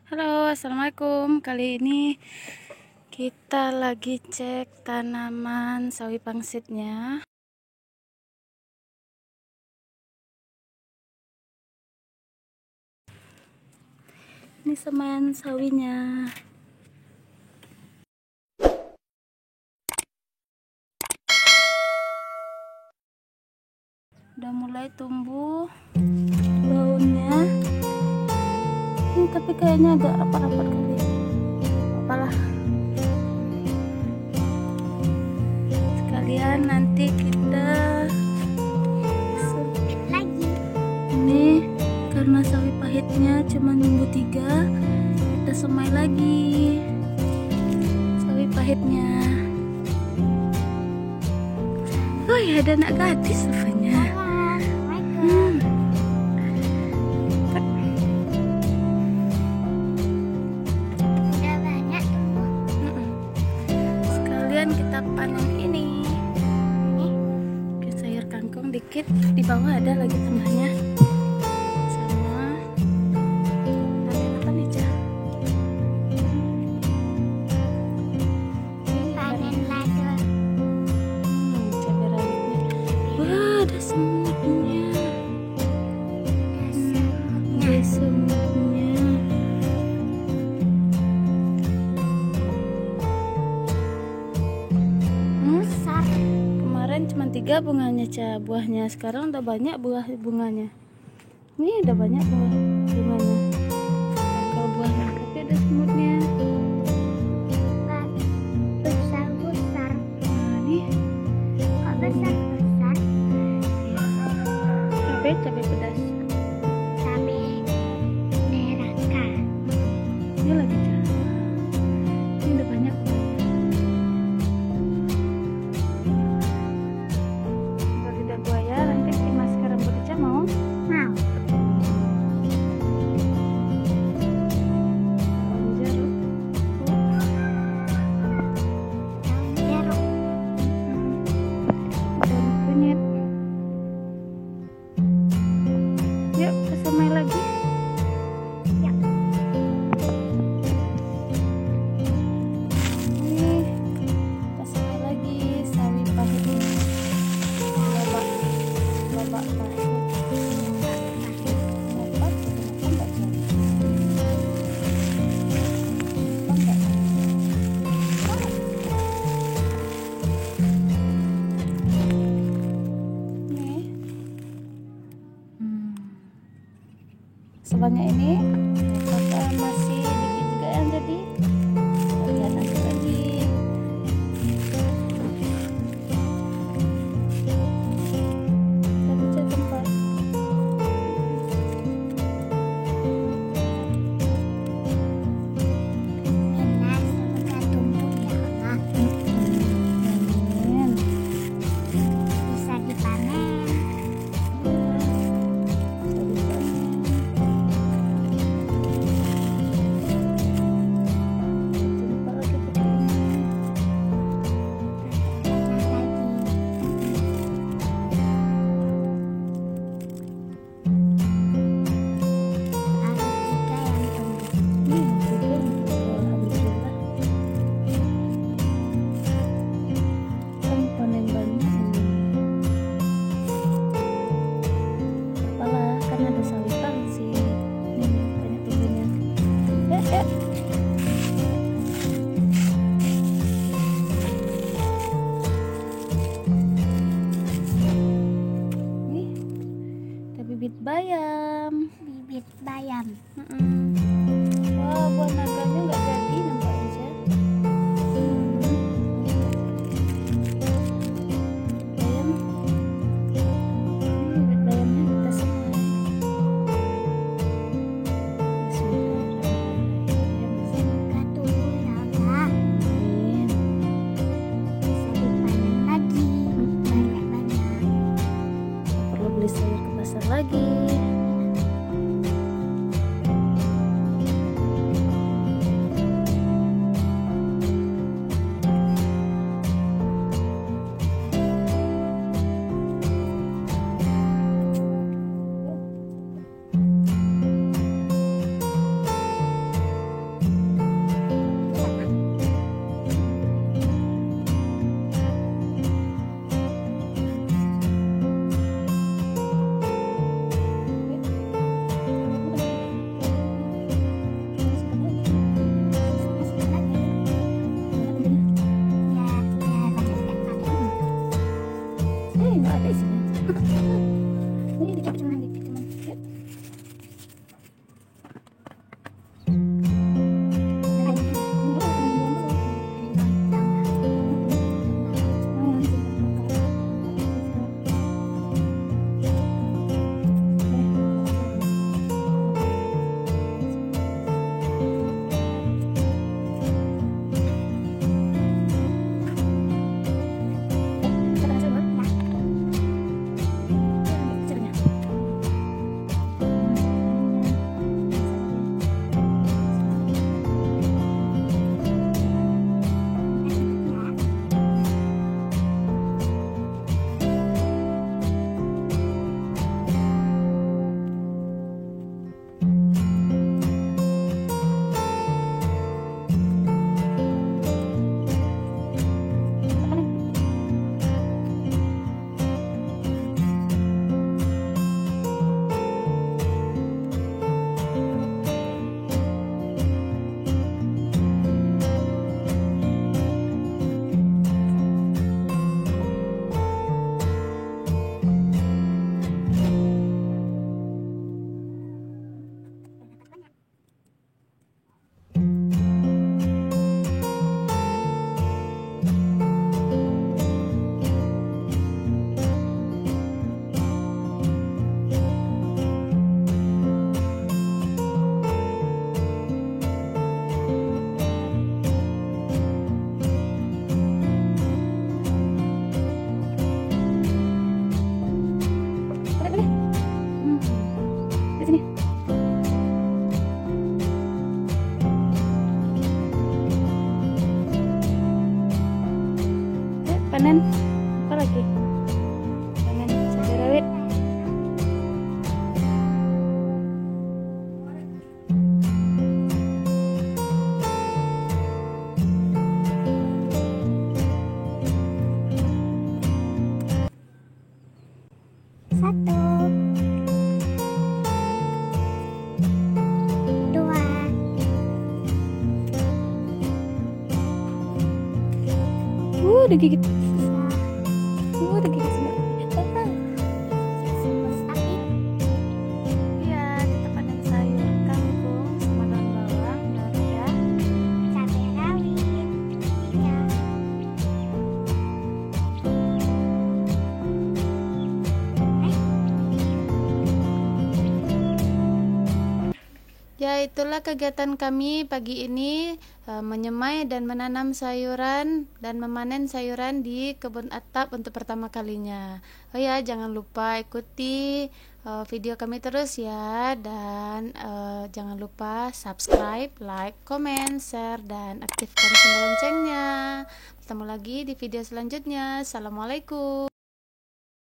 Halo, assalamualaikum. Kali ini kita lagi cek tanaman sawi pangsitnya. Ini semen sawinya. Udah mulai tumbuh daunnya. Ini tapi kayaknya agak rapat-rapat kali. Apalah. Sekalian nanti kita suntik lagi. Ini karena sawi pahitnya cuma nunggu 3, kita semai lagi sawi pahitnya. Oh ya, ada anak gadis rupanya. Sekalian kita panen ini. Sayur kangkung dikit, di bawah ada lagi tengahnya. Sama apa nih, Cah? Panen lado. Cabai rawitnya. Wah, ada semutnya. Ada semutnya. Besar. Kemarin cuma 3 bunganya, Cah, buahnya. Sekarang udah banyak bunganya. Ini udah banyak bunganya. Kalau buahnya, tapi ada semutnya. Besar. Nah, nih. Kok besar? Cabai pedas. Cabai merah. Ini lagi, Cah. Ini udah banyak. Lidah buaya nanti dimasukkan rambut Ica mau? Mau. Jeruk. Daun kunyit. Yuk, kita semai lagi. Ya. Ini kita semai lagi sawi pahit. Lobak pahit. Sebanyak ini apakah masih dikit juga yang jadi? Lihat nanti lagi. Kita cek tempat. Bisa dipanen. Bibit bayam. Wah, buah naganya nggak jadi nampaknya, Cah. Bayam. Bibit bayamnya kita semai. Semoga tumbuh ya, Kak. Amin. Bisa dipanen lagi banyak-banyak. Perlu beli sayur ke pasar lagi. panen apa lagi? Panen cabai rawit. Satu, dua, Digigit. tiga, Digigit semut. semut sapi, Iya, kita panen sayur kangkung sama daun bawang, baru ya. cabai rawit, iya, Ya, itulah kegiatan kami pagi ini, menyemai dan menanam sayuran dan memanen sayuran di kebun atap untuk pertama kalinya. Oh ya, jangan lupa ikuti video kami terus ya, dan jangan lupa subscribe, like, comment, share, dan aktifkan tombol loncengnya. Ketemu lagi di video selanjutnya. Assalamualaikum.